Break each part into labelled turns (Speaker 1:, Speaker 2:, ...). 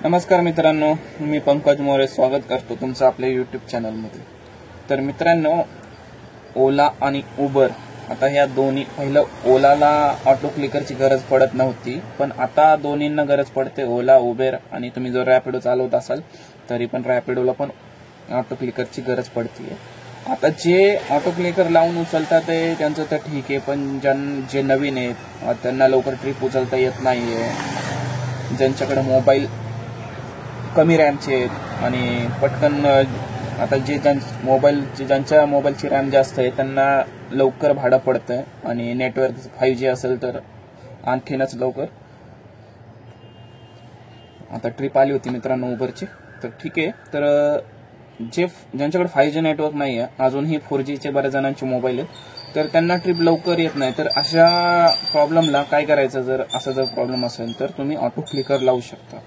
Speaker 1: नमस्कार मित्रांनो, मी पंकज मोरे स्वागत करतो तुमचं आपल्या यूट्यूब चॅनलमध्ये। तर मित्रांनो, ओला आणि उबर आता ह्या दोन्ही, पहिलं ओलाला ऑटो क्लिकरची गरज पडत नव्हती, पण आता दोन्हींना गरज पडते, ओला उबेर। आणि तुम्ही जर रॅपिडो चालवत असाल तरी पण रॅपिडोला पण ऑटो क्लिकरची गरज पडते। आता जे ऑटो क्लिकर लावून उचलतात ते त्यांचं तर ठीक आहे, पण जे नवीन आहेत त्यांना लवकर ट्रिप उचलता येत नाहीये, ज्यांच्याकडे मोबाईल कमी रॅमचे आहेत आणि पटकन, आता ज्यांच्या मोबाईलची रॅम जास्त आहे त्यांना लवकर भाडं पडतं आणि नेटवर्क 5G असेल तर आणखीनच लवकर। आता ट्रिप आली होती मित्रांनो उबरची, तर ठीक आहे। तर ज्यांच्याकडे 5G नेटवर्क नाही आहे, अजूनही 4Gचे बऱ्याच जणांचे मोबाईल आहेत, तर त्यांना ट्रिप लवकर येत नाही। तर अशा प्रॉब्लेमला काय करायचं, जर प्रॉब्लेम असेल तर तुम्ही ऑटो क्लिकर लावू शकता।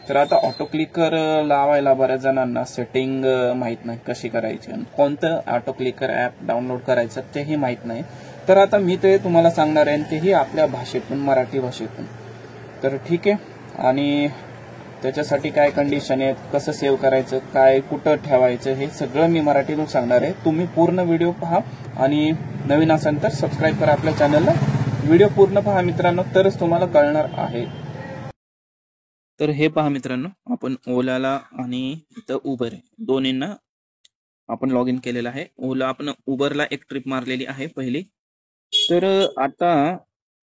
Speaker 1: तर आता ऑटो क्लिकर लावायला बऱ्याच जणांना सेटिंग माहीत नाही कशी करायची आणि कोणतं ऑटो क्लिकर ॲप डाउनलोड करायचं तेही माहीत नाही। तर आता मी ते तुम्हाला सांगणार आहे, तेही आपल्या भाषेतून, मराठी भाषेतून। तर ठीक आहे, आणि त्याच्यासाठी काय कंडिशन आहेत, कसं सेव्ह करायचं, काय कुठं ठेवायचं, हे सगळं मी मराठीतून सांगणार आहे। तुम्ही पूर्ण व्हिडिओ पहा आणि नवीन असाल तर सबस्क्राईब करा आपल्या चॅनलला। व्हिडिओ पूर्ण पहा मित्रांनो, तरच तुम्हाला कळणार आहे। तर हे पहा मित्रांनो, आपण ओलाला आणि इथं उबर दोन्हींना आपण लॉग इन केलेलं आहे। आपण उबरला एक ट्रिप मारलेली आहे पहिली। तर आता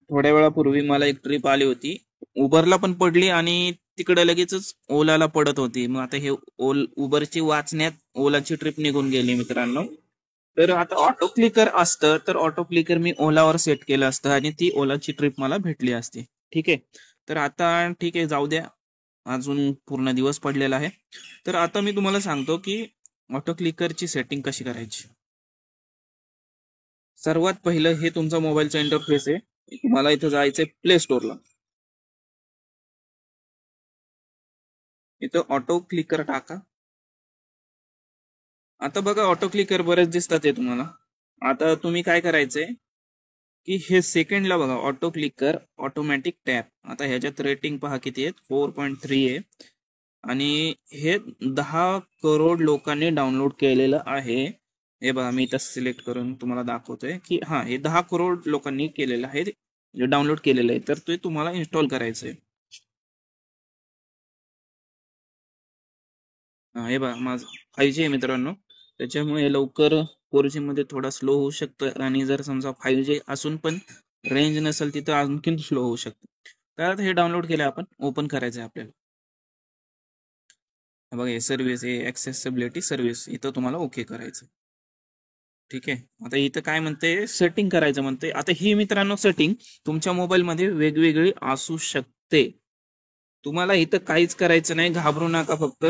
Speaker 1: थोड्या वेळापूर्वी मला एक ट्रिप आली होती, उबरला पण पडली आणि तिकडे लगेचच ओलाला पडत होती। मग आता हे उबरची वाचण्यात ओलाची ट्रिप निघून गेली मित्रांनो। तर आता ऑटो क्लिकर असतं तर ऑटो क्लिकर मी ओलावर सेट केलं असतं आणि ती ओलाची ट्रिप मला भेटली असती। ठीक आहे, तर आता ठीक आहे, जाऊ द्या, अजून पूर्ण दिवस पडलेला आहे। तर आता मी तुम्हाला सांगतो की ऑटो क्लिकरची सेटिंग कशी करायची। सर्वात पहिलं हे तुमचा मोबाईलचा इंटरफेस आहे, तुम्हाला इथं जायचंय प्ले स्टोअरला। इथं ऑटो क्लिकर टाका। आता बघा ऑटो क्लिकर बरेच दिसतात आहे तुम्हाला। आता तुम्ही काय करायचंय की हे सेकंडला बघा, ऑटो क्लिकर ऑटोमॅटिक टॅप। आता ह्याच्यात रेटिंग पहा किती आहे, 4.3 आहे आणि हे 10 करोड लोकांनी डाउनलोड केलेलं आहे। हे बघा, मी इथं सिलेक्ट करून तुम्हाला दाखवतोय की हे 10 करोड लोकांनी केलेलं आहे, जे डाउनलोड केलेलं आहे। तर ते तुम्हाला इन्स्टॉल करायचंय। हे बघा, माझं 5G आहे मित्रांनो, त्याच्यामुळे लवकर 4G मध्ये थोडा स्लो होऊ शकतं आणि जर समजा 5G असून पण रेंज नसेल तिथं आणखीन स्लो होऊ शकतं। तर आता हे डाउनलोड केलं, आपण ओपन करायचं आहे आपल्याला। बघा, हे सर्व्हिस, हे ऍक्सेसिबिलिटी सर्व्हिस, इथं तुम्हाला ओके करायचं। ठीक आहे, आता इथं काय म्हणते, सेटिंग करायचं म्हणते। आता ही मित्रांनो सेटिंग तुमच्या मोबाईलमध्ये वेगवेगळी असू शकते, तुम्हाला इथं काहीच करायचं नाही, घाबरू नका फक्त।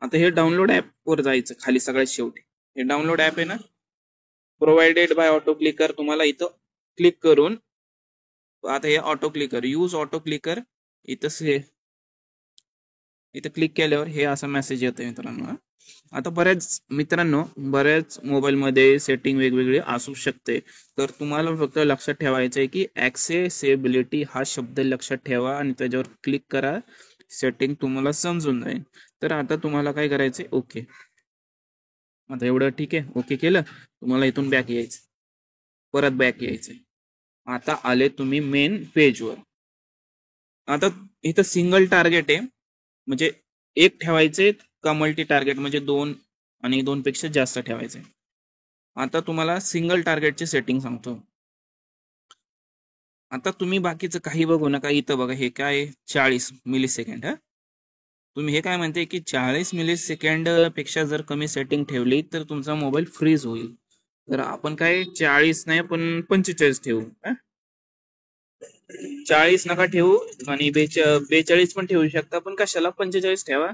Speaker 1: आता हे डाउनलोड ऍप वर जायचं, खाली सगळ्यात शेवटी हे डाउनलोड ऍप आहे ना, प्रोव्हाइडेड बाय ऑटो क्लिकर, तुम्हाला इथं क्लिक करून आता हे auto clicker, use auto clicker, इथं क्लिक केल्यावर हे असा मेसेज येतोय मित्रांनो। आता बऱ्याच मोबाईलमध्ये सेटिंग वेगवेगळी असू शकते, तर तुम्हाला फक्त लक्षात ठेवायचं आहे की ऍक्सेसिबिलिटी हा शब्द लक्षात ठेवा आणि त्याच्यावर क्लिक करा, सेटिंग तुम्हाला समजून जाईल। तर आता तुम्हाला काय करायचंय, ओके। आता एवढं ठीक आहे, ओके केलं, तुम्हाला इथून बॅक यायचं, परत बॅक यायचंय। आता आले तुम्ही मेन पेजवर। आता इथं सिंगल टार्गेट आहे, म्हणजे एक ठेवायचे का मल्टी टार्गेट, म्हणजे 2 आणि 2 पेक्षा जास्त ठेवायचे। आता तुम्हाला सिंगल टार्गेटची सेटिंग सांगतो। आता तुम्ही बाकीचं काही बघू नका, इथं बघा, हे काय 40 मिली सेकंड। तुम्ही हे काय म्हणते की 40 मिली सेकंड पेक्षा जर कमी सेटिंग ठेवली तर तुमचा मोबाईल फ्रीज होईल। तर आपण काय 40 नाही पण 45 ठेवू। 40 नका ठेवू आणि 42 पण ठेवू शकता, पण कशाला 45 ठेवा।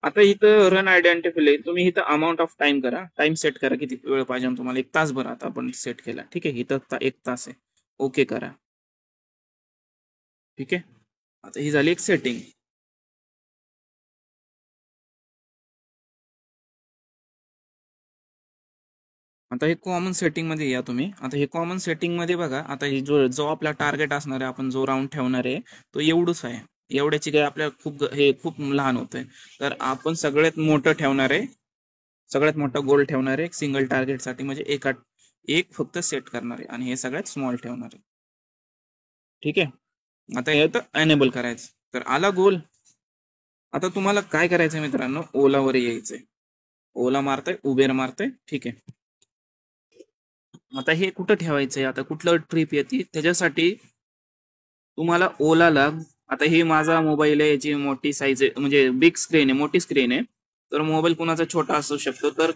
Speaker 1: आता इथं रन आयडेंटिफाय, तुम्ही इथं अमाऊंट ऑफ टाइम करा, टाइम सेट करा, किती वेळ पाहिजे तुम्हाला, 1 तासभर आता आपण सेट केला। ठीक आहे, इथं 1 तास आहे, ओके करा। ठीक आहे, आता ही झाली एक सेटिंग। आता हे कॉमन सेटिंग मध्ये या तुम्ही। आता हे कॉमन सेटिंग मध्ये बघा, आता ही जो आपला टार्गेट असणार आहे, आपण जो राऊंड ठेवणार आहे तो एवढंच आहे, एवढ्याची काय आपल्याला हे खूप लहान होतंय. तर आपण सगळ्यात मोठं ठेवणार आहे, सगळ्यात मोठा गोल ठेवणार आहे एक सिंगल टार्गेटसाठी, म्हणजे एक फक्त सेट करणार आहे आणि हे सगळ्यात स्मॉल ठेवणार आहे. ठीक आहे. आता हे तर एनेबल करायचं. तर आला गोल. आता तुम्हाला काय करायचंय मित्रांनो, ओलावर यायचंय. ओला मारताय, उबेर मारताय. ठीक आहे. आता हे कुठं ठेवायचंय, आता कुठलं ट्रिप येते त्याच्यासाठी तुम्हाला ओलाला, आता हे माझा मोबाईल आहे, याची मोठी साईज आहे, म्हणजे बिग स्क्रीन आहे, मोठी स्क्रीन आहे. तर मोबाईल कुणाचा छोटा असू शकतो, तर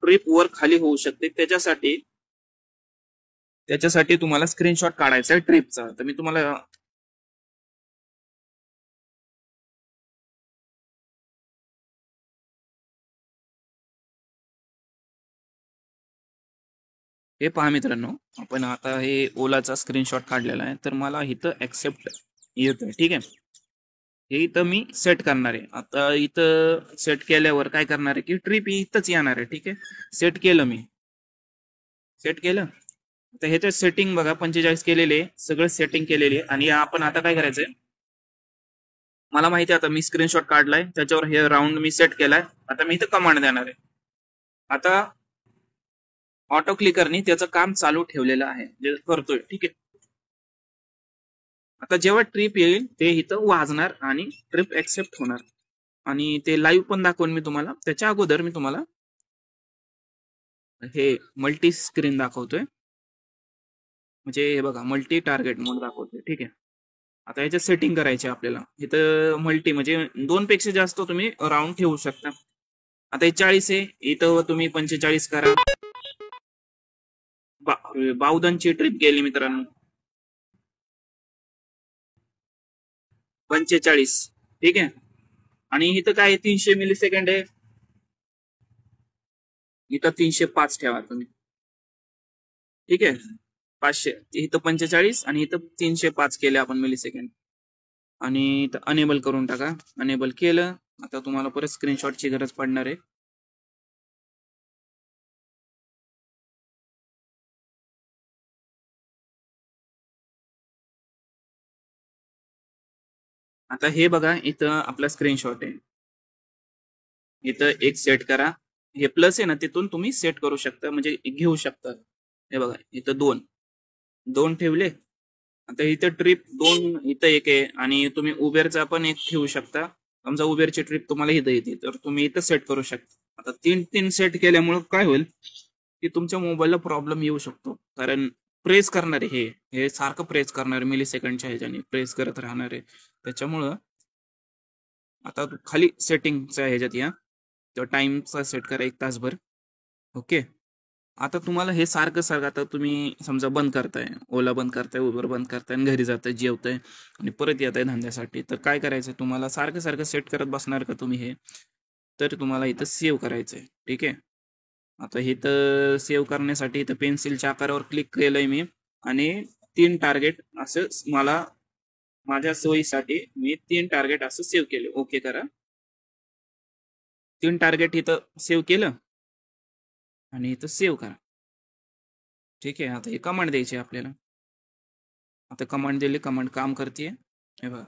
Speaker 1: ट्रिप वर खाली होऊ शकते. त्याच्यासाठी तुम्हाला स्क्रीनशॉट काढायचा आहे ट्रिपचा. तर मी तुम्हाला हे पहा मित्रांनो, आपण आता हे ओलाचा स्क्रीनशॉट काढलेला आहे. तर मला इथं ऍक्सेप्ट येतोय. ठीक आहे. हे इथं मी सेट करणार आहे. आता इथं सेट केल्यावर काय करणार आहे की ट्रिप इथंच येणार आहे. ठीक आहे. सेट केलं मी, सेट केलं. तर ह्याच्यात सेटिंग बघा, 45 केलेले, सगळं सेटिंग केलेली आहे. आणि आपण आता काय करायचंय, मला माहिती आहे आता मी स्क्रीनशॉट काढलाय, त्याच्यावर हे राऊंड मी सेट केलाय. आता मी इथं कमांड देणार आहे. आता ऑटो क्लिकरनी त्याचं काम चालू ठेवलेलं आहे, जे करतोय. ठीक आहे. आता जेव्हा ट्रिप येईल ते इथं वाजणार आणि ट्रिप एक्सेप्ट होणार. आणि ते लाईव्ह पण दाखवून मी तुम्हाला. त्याच्या अगोदर मी तुम्हाला हे मल्टी स्क्रीन दाखवतोय, म्हणजे हे बघा मल्टी टार्गेट मोड दाखवतोय. ठीक आहे. आता याच्यात सेटिंग करायची आपल्याला. इथं मल्टी म्हणजे 2 पेक्षा जास्त तुम्ही राऊंड ठेवू शकता. आता हे 40 आहे, इथं तुम्ही 45 करा. बावधनची ट्रिप गेली मित्रांनो, 45. ठीक आहे. आणि इथं काय 300 मिली सेकंड आहे, इथं 305 ठेवा तुम्ही. ठीक आहे. 500, इथं 45 आणि इथं 305 केले आपण मिली सेकंड. आणि इथं अनेबल करून टाका. अनेबल केलं. आता तुम्हाला परत स्क्रीनशॉटची गरज पडणार आहे. आता हे बघा, इथं आपला स्क्रीनशॉट आहे. इथं एक सेट करा. हे प्लस आहे ना, तिथून तुम्ही सेट करू शकता, म्हणजे घेऊ शकता. हे बघा, इथं दोन दोन ठेवले. आता इथं ट्रिप 2, इथं एक आहे. आणि तुम्ही उबेरचा पण एक ठेवू शकता. समजा उबेरची ट्रिप तुम्हाला इथं येते, तर तुम्ही इथं सेट करू शकता. आता 3 सेट केल्यामुळे काय होईल की तुमच्या मोबाईलला प्रॉब्लेम येऊ शकतो. कारण प्रेस करणार आहे, हे सारखं प्रेस करणार, मिली सेकंडच्या ह्याच्याने प्रेस करत राहणार आहे. त्याच्यामुळं आता खाली सेटिंगच्या ह्याच्यात या, तर टाइमचा सेट करा 1 तासभर. ओके. आता तुम्हाला हे सारखं सारखं, आता तुम्ही समजा बंद करताय, ओला बंद करताय, उबर बंद करताय, आणि घरी जाताय, जेवताय आणि परत येत आहे धंद्यासाठी, तर काय करायचं तुम्हाला, सारखं सारखं सेट करत बसणार का तुम्ही हे, तर तुम्हाला इथं सेव्ह करायचंय. ठीक आहे. आता इथं सेव्ह करण्यासाठी इथं पेन्सिलच्या आकारावर क्लिक केलंय मी, आणि 3 टार्गेट असं मला, माझ्या सोयीसाठी मी 3 टार्गेट असं सेव्ह केले. ओके करा. 3 टार्गेट इथं सेव्ह केलं आणि इथं सेव्ह करा. ठीक आहे. आता हे कमांड द्यायची आपल्याला. आता कमांड दिली, कमांड काम करते. हे बघा.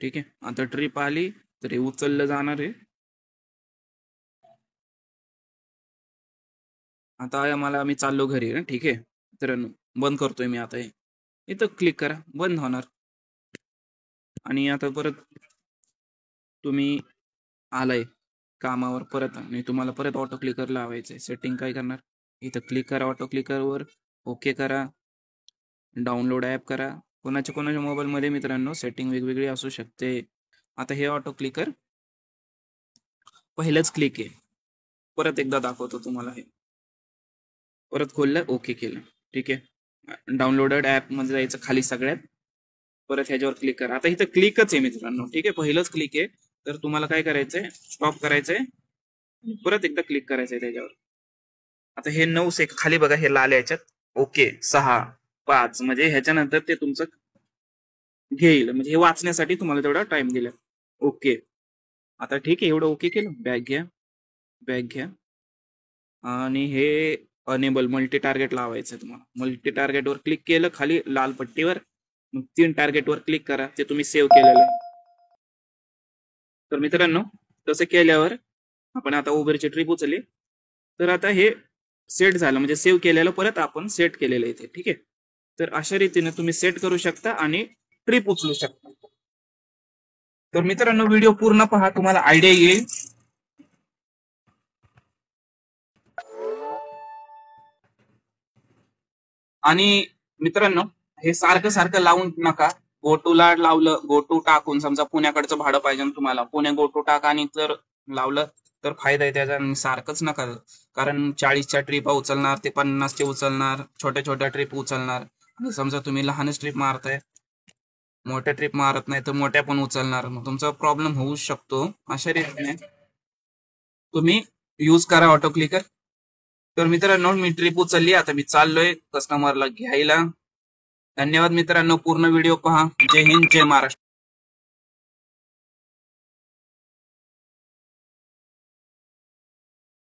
Speaker 1: ठीक आहे. आता ट्रिप आली तर हे उचललं जाणार आहे. आता मला, मी चाललो घरी ना. ठीक आहे. तर बंद करतोय मी आता हे. इथं क्लिक करा, बंद होणार. आणि आता परत तुम्ही आलाय कामावर परत, आणि तुम्हाला परत ऑटो क्लिकर लावायचंय. सेटिंग काय करणार, इथं क्लिक करा ऑटो क्लिकरवर, ओके करा, डाउनलोड ऍप करा. कोणाच्या मोबाईलमध्ये मित्रांनो सेटिंग वेगवेगळी असू शकते. आता हे ऑटो क्लिकर पहिलंच क्लिक आहे. परत एकदा दाखवतो तुम्हाला. हे परत खोललं, ओके केलं. ठीक आहे. डाउनलोडेड ऍप मध्ये जायचं खाली सगळ्यात, परत ह्याच्यावर क्लिक करा. आता इथं क्लिकच आहे मित्रांनो. ठीक आहे. पहिलंच क्लिक आहे. तर तुम्हाला काय करायचंय, स्टॉप करायचंय, परत एकदा क्लिक करायचंय त्याच्यावर. आता हे 9 खाली बघा, हे लाल याच्यात ओके 6, 5, म्हणजे ह्याच्यानंतर ते तुमचं घेईल, म्हणजे हे वाचण्यासाठी तुम्हाला तेवढा टाइम दिला. ओके. आता ठीक आहे, एवढं ओके केलं. बॅग घ्या, बॅग घ्या, आणि हे अनेबल मल्टी टार्गेट लावायचं तुम्हाला. मल्टी टार्गेटवर क्लिक केलं खाली लाल पट्टीवर, मग 3 टार्गेटवर क्लिक करा ते तुम्ही सेव्ह केलेलं. तर मित्रांनो तसं केल्यावर आपण आता उबरची ट्रिप उचलली. तर आता हे सेट झालं म्हणजे सेव्ह केलेलं परत आपण सेट केलेलं इथे. ठीक आहे. तर अशा रीतीने तुम्ही सेट करू शकता आणि ट्रिप उचलू शकता. तर मित्रांनो व्हिडिओ पूर्ण पहा, तुम्हाला आयडिया येईल. आणि मित्रांनो हे सारखं सारखं लावून नका. गोटूला लावलं, गोटू टाकून समजा पुण्याकडचं भाडं पाहिजे तुम्हाला, पुणे गोटू टाका आणि जर लावलं तर फायदा आहे त्याचा. सारखंच नका, कारण 40च्या ट्रिपा उचलणार, ते 50चे उचलणार, छोट्या छोट्या ट्रिप उचलणार. आणि समजा तुम्ही लहानच ट्रिप मारताय, मोठ्या ट्रिप मारत नाही तर मोठ्या पण उचलणार, मग तुमचा प्रॉब्लेम होऊ शकतो. अशा रीतीने तुम्ही यूज करा ऑटो क्लिकर. तर मित्रांनो मी ट्रिप उचलली, आता मी चाललोय कस्टमरला घ्यायला. धन्यवाद मित्रांनो, पूर्ण व्हिडिओ पहा. जय हिंद, जय महाराष्ट्र.